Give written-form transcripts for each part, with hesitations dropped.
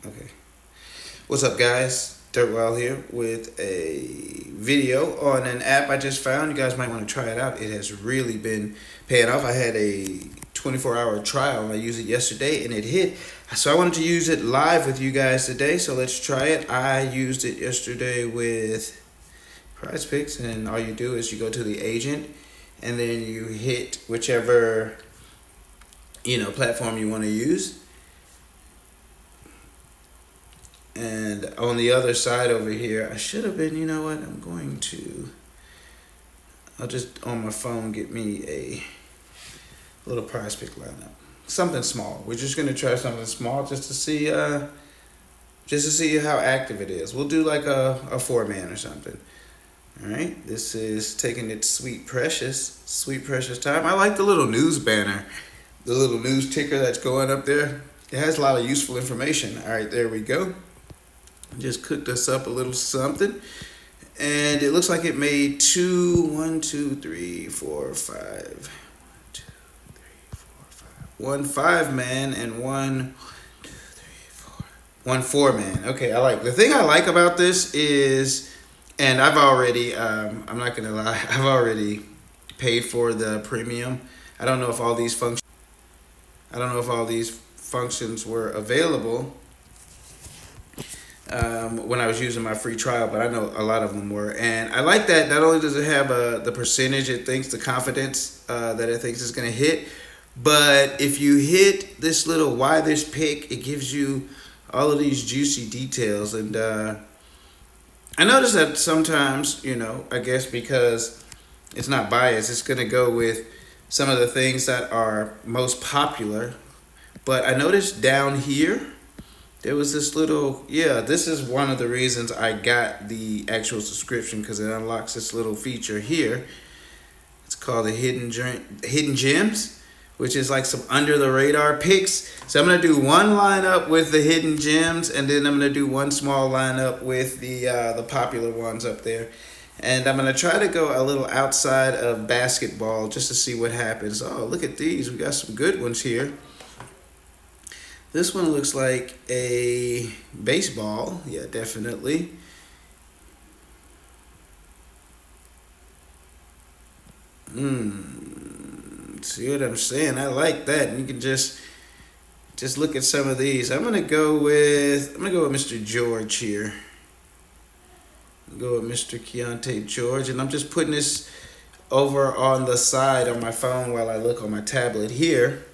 Okay. What's up, guys? Dirtwell here with a video on an app I just found. You guys might want to try it out. It has really been paying off. I had a 24-hour trial. I used it yesterday and it hit. So I wanted to use it live with you guys today. So let's try it. I used it yesterday with Prize Picks, and all you do is you go to the agent and then you hit whichever platform you want to use. And on the other side over here, I should have been, I'll just on my phone get me a little Prize Pick lineup. Something small. We're just going to try something small just to see how active it is. We'll do like a 4-man or something. All right, this is taking its sweet precious time. I like the little news banner, the little news ticker that's going up there. It has a lot of useful information. All right, there we go. Just cooked us up a little something, and it looks like it made 1 5-man and one 4-man. Okay, I like the thing I like about this is, and I've already I'm not gonna lie, I've already paid for the premium. I don't know if all these functions were available when I was using my free trial, but I know a lot of them were. And I like that not only does it have the percentage it thinks, the confidence that it thinks is going to hit, but if you hit this little why this pick, it gives you all of these juicy details. And I notice that sometimes, I guess because it's not biased, it's going to go with some of the things that are most popular. But I noticed down here, there was this little, this is one of the reasons I got the actual subscription, because it unlocks this little feature here. It's called the Hidden Gems, which is like some under the radar picks. So I'm going to do one lineup with the Hidden Gems, and then I'm going to do one small lineup with the popular ones up there. And I'm going to try to go a little outside of basketball just to see what happens. Oh, look at these. We got some good ones here. This one looks like a baseball. Yeah, definitely. See what I'm saying? I like that. And you can just look at some of these. I'm gonna go with Mr. George here. Go with Mr. Keontae George, and I'm just putting this over on the side on my phone while I look on my tablet here.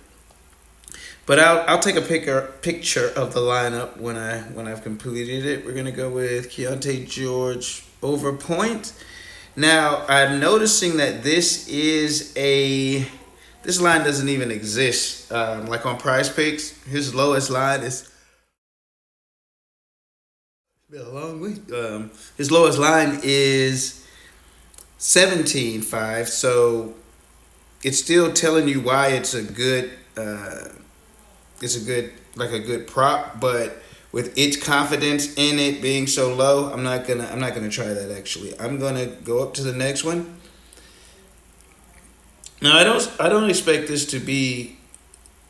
But I'll take a picture of the lineup when I've completed it. We're gonna go with Keontae George over point. Now I'm noticing that this line doesn't even exist. Like on Prize Picks, his lowest line is been a long week. His lowest line is 17.5. So it's still telling you why it's a good. It's a good prop, but with its confidence in it being so low, I'm not gonna try that. Actually, I'm gonna go up to the next one. Now I don't expect this to be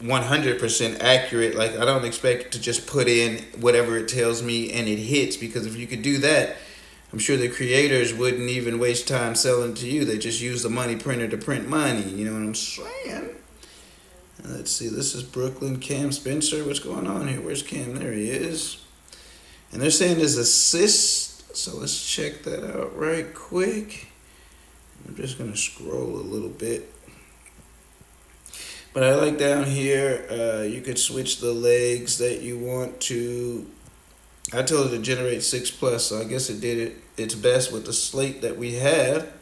100% accurate. Like, I don't expect to just put in whatever it tells me and it hits, because if you could do that, I'm sure the creators wouldn't even waste time selling to you. They just use the money printer to print money. You know what I'm saying? Let's see, this is Brooklyn, Cam Spencer. What's going on here? Where's Cam? There he is. And they're saying his assist. So let's check that out right quick. I'm just going to scroll a little bit. But I like down here, you could switch the legs that you want to. I told it to generate 6+, so I guess it did its best with the slate that we have.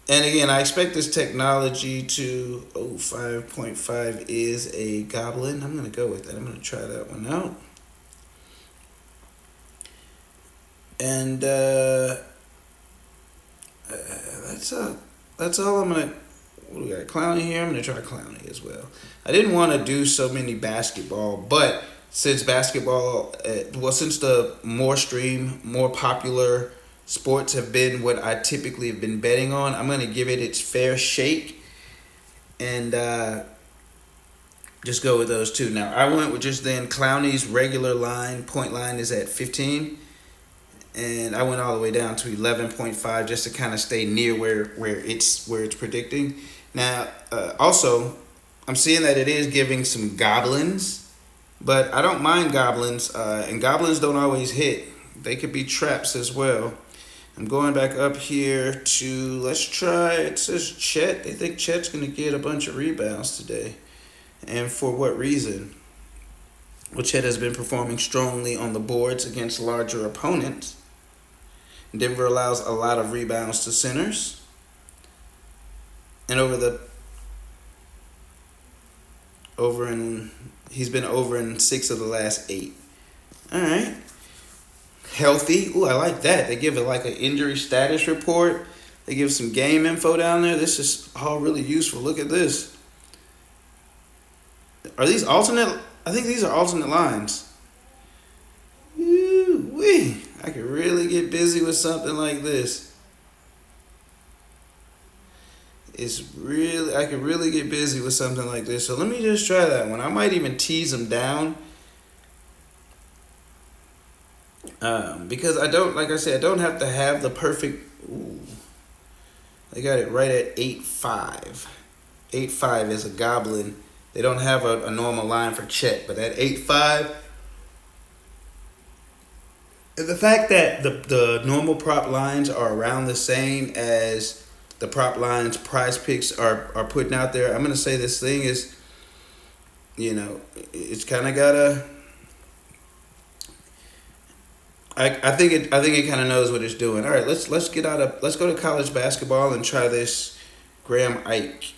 And again, I expect this technology to, 5.5 is a goblin. I'm going to go with that. I'm going to try that one out. And that's all I'm going to, what do we got, Clowney here? I'm going to try Clowney as well. I didn't want to do so many basketball, but since basketball, since the more popular sports have been what I typically have been betting on, I'm going to give it its fair shake. And Just go with those two. Now I went with just then Clowney's regular line, point line is at 15. And I went all the way down to 11.5 just to kind of stay near where it's predicting. Now, also, I'm seeing that it is giving some goblins, but I don't mind goblins, and goblins don't always hit. They could be traps as well. I'm going back up here to, let's try, it says Chet. They think Chet's going to get a bunch of rebounds today. And for what reason? Well, Chet has been performing strongly on the boards against larger opponents. Denver allows a lot of rebounds to centers. And he's been over in 6 of the last 8. All right. Healthy. Ooh, I like that. They give it like an injury status report. They give some game info down there. This is all really useful. Look at this. Are these alternate? I think these are alternate lines. Ooh-wee. I could really get busy with something like this. I could really get busy with something like this. So let me just try that one. I might even tease them down. Because I don't, like I said, I don't have to have the perfect. Ooh, they got it right at 8.5. 8.5 is a goblin. They don't have a normal line for Chet, but at 8.5, the fact that the normal prop lines are around the same as the prop lines Prize Picks are putting out there, I'm gonna say this thing is, it's kind of got a. I think it kind of knows what it's doing. All right, let's go to college basketball and try this Graham Ike,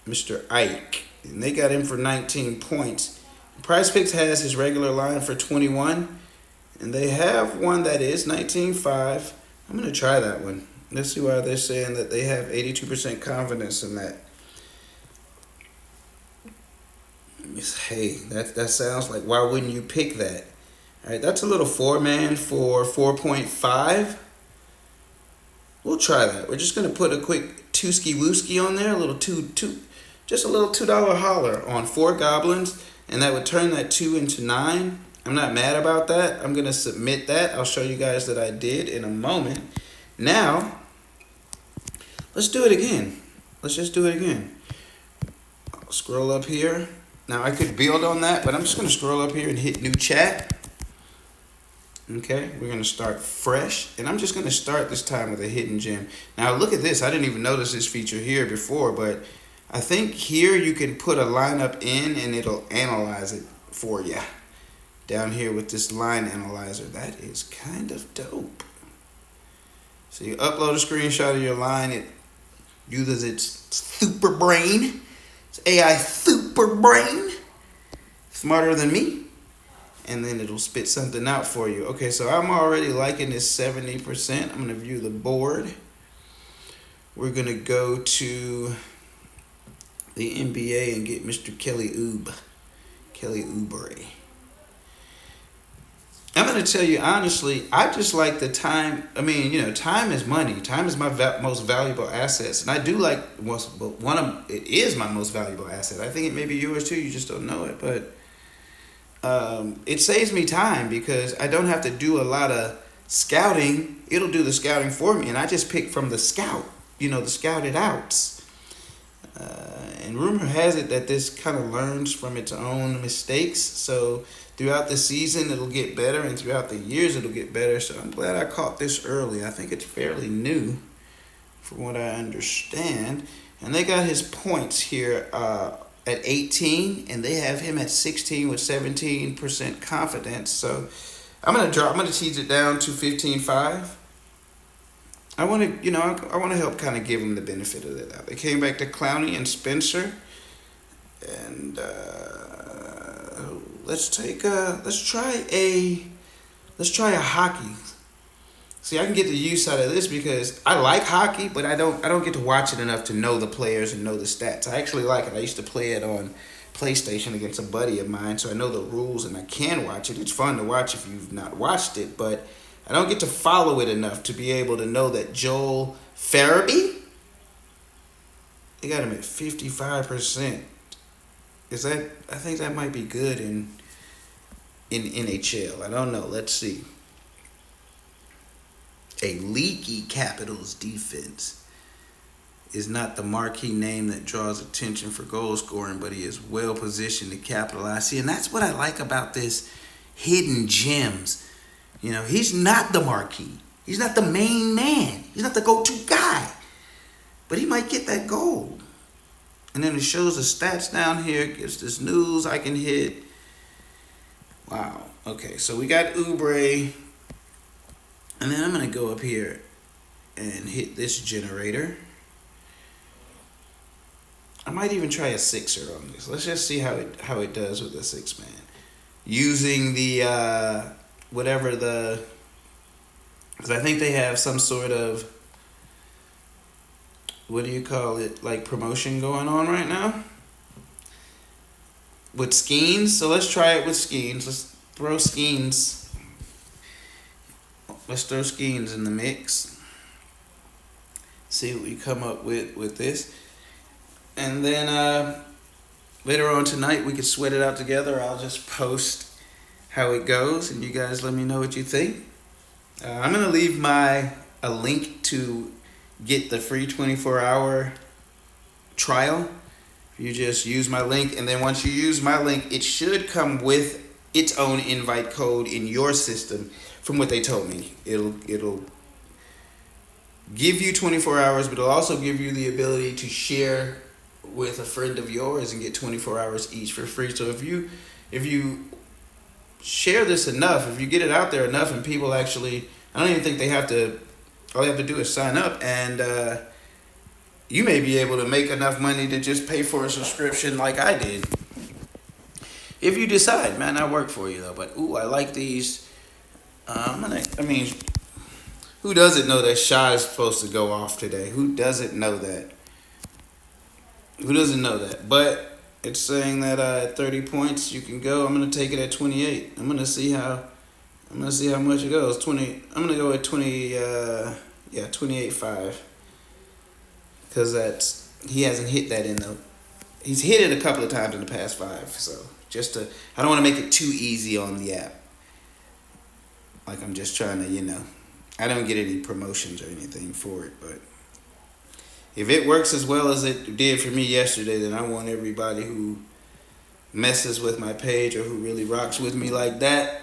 Mr. Ike, and they got him for 19 points. Prize Picks has his regular line for 21, and they have one that is 19.5. I'm gonna try that one. Let's see why they're saying that they have 82% confidence in that. Hey, that sounds like, why wouldn't you pick that? All right, that's a little 4-man for 4.5. We'll try that. We're just gonna put a quick two-ski wooski on there, just a little $2 holler on 4 goblins, and that would turn that 2 into 9. I'm not mad about that. I'm gonna submit that. I'll show you guys that I did in a moment. Now, let's do it again. Let's just do it again. I'll scroll up here. Now I could build on that, but I'm just gonna scroll up here and hit new chat. Okay, we're going to start fresh, and I'm just going to start this time with a hidden gem. Now, look at this. I didn't even notice this feature here before, but I think here you can put a lineup in, and it'll analyze it for you. Down here with this line analyzer. That is kind of dope. So you upload a screenshot of your line. It uses its super brain. It's AI super brain. Smarter than me. And then it'll spit something out for you. Okay, so I'm already liking this 70%. I'm going to view the board. We're going to go to the NBA and get Mr. Kelly Oubre. I'm going to tell you, honestly, I just like the time. I mean, time is money. Time is my most valuable assets. And I do like, it is my most valuable asset. I think it may be yours too. You just don't know it. But it saves me time because I don't have to do a lot of scouting. It'll do the scouting for me, and I just pick from the scout, the scouted outs. And rumor has it that this kind of learns from its own mistakes. So throughout the season, it'll get better, and throughout the years, it'll get better. So I'm glad I caught this early. I think it's fairly new, from what I understand. And they got his points here at 18, and they have him at 16 with 17% confidence. So I'm gonna tease it down to 15.5. I want to help kind of give them the benefit of that. They came back to Clowney and Spencer, and let's try a hockey. See, I can get the use out of this because I like hockey, but I don't get to watch it enough to know the players and know the stats. I actually like it. I used to play it on PlayStation against a buddy of mine, so I know the rules and I can watch it. It's fun to watch if you've not watched it, but I don't get to follow it enough to be able to know that Joel Farabee, they got him at 55%. Is that? I think that might be good in NHL. I don't know. Let's see. A leaky Capitals defense is not the marquee name that draws attention for goal scoring, but he is well positioned to capitalize. See, and that's what I like about this hidden gems. You know, he's not the marquee. He's not the main man. He's not the go-to guy. But he might get that goal. And then it shows the stats down here, gives this news I can hit. Wow. Okay, so we got Oubre. And then I'm going to go up here and hit this generator. I might even try a sixer on this. Let's just see how it does with the 6-man. Using the, whatever the, because I think they have some sort of, what do you call it, like promotion going on right now with Skeens. So let's try it with Skeens. Let's throw Skeens. Let's throw Skeens in the mix. See what we come up with this. And then later on tonight we could sweat it out together. I'll just post how it goes and you guys let me know what you think. I'm going to leave a link to get the free 24-hour trial. You just use my link, and then once you use my link, it should come with its own invite code in your system. From what they told me, it'll give you 24 hours, but it'll also give you the ability to share with a friend of yours and get 24 hours each for free. So if you share this enough, if you get it out there enough, and people actually, I don't even think they have to. All they have to do is sign up, and you may be able to make enough money to just pay for a subscription like I did. If you decide, man, I work for you though. But ooh, I like these. Who doesn't know that Shy is supposed to go off today? Who doesn't know that? Who doesn't know that? But it's saying that at 30 points you can go. I'm gonna take it at 28. I'm gonna see how much it goes. 20. I'm gonna go at 20. 28.5. Because he hasn't hit that in the. He's hit it a couple of times in the past 5. So I don't want to make it too easy on the app. Like I'm just trying to, I don't get any promotions or anything for it, but if it works as well as it did for me yesterday, then I want everybody who messes with my page or who really rocks with me like that,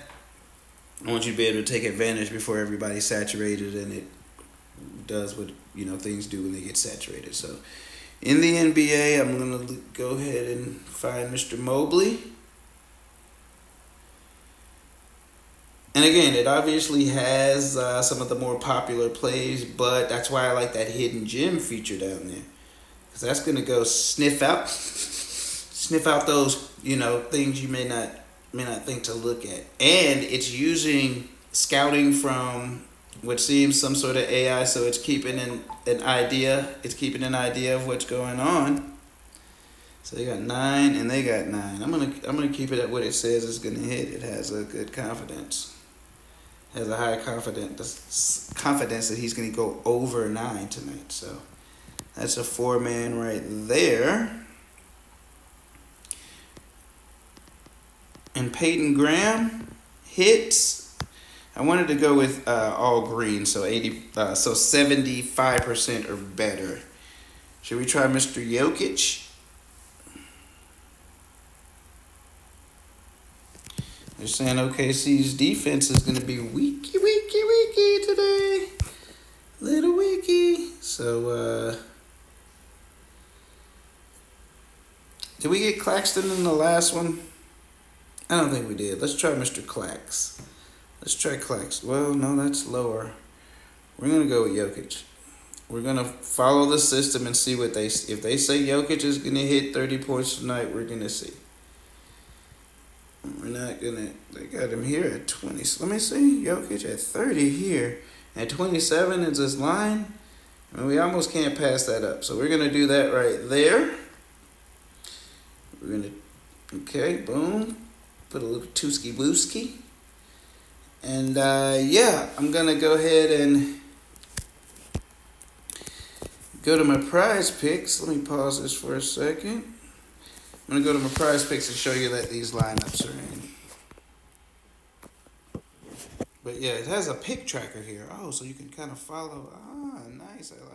I want you to be able to take advantage before everybody's saturated and it does what, things do when they get saturated. So in the NBA, I'm going to go ahead and find Mr. Mobley. And again, it obviously has some of the more popular plays, but that's why I like that hidden gem feature down there. Because that's going to go sniff out those, things you may not think to look at. And it's using scouting from what seems some sort of AI, so it's keeping an idea. It's keeping an idea of what's going on. So they got 9 and they got 9. I'm gonna keep it at what it says it's gonna hit. It has a good confidence. Has a high confidence that he's gonna go over 9 tonight. So that's a 4-man right there. And Peyton Graham hits. I wanted to go with all green, so 75% or better. Should we try Mr. Jokic? They're saying OKC's defense is going to be weaky today. Little weaky. So, did we get Claxton in the last one? I don't think we did. Let's try Mr. Clax. Let's try Clax. Well, no, that's lower. We're going to go with Jokic. We're going to follow the system and see what if they say Jokic is going to hit 30 points tonight, we're going to see. We're not going to, they got him here at 20. So let me see, Jokic at 30 here. At 27 is his line. I mean, we almost can't pass that up. So we're going to do that right there. We're going to, okay, boom. Put a little tooski-wooski. And, I'm going to go ahead and go to my prize picks. Let me pause this for a second. I'm gonna go to my Prize Picks and show you that these lineups are in. But yeah, it has a pick tracker here. Oh, so you can kind of follow. Ah, nice. I like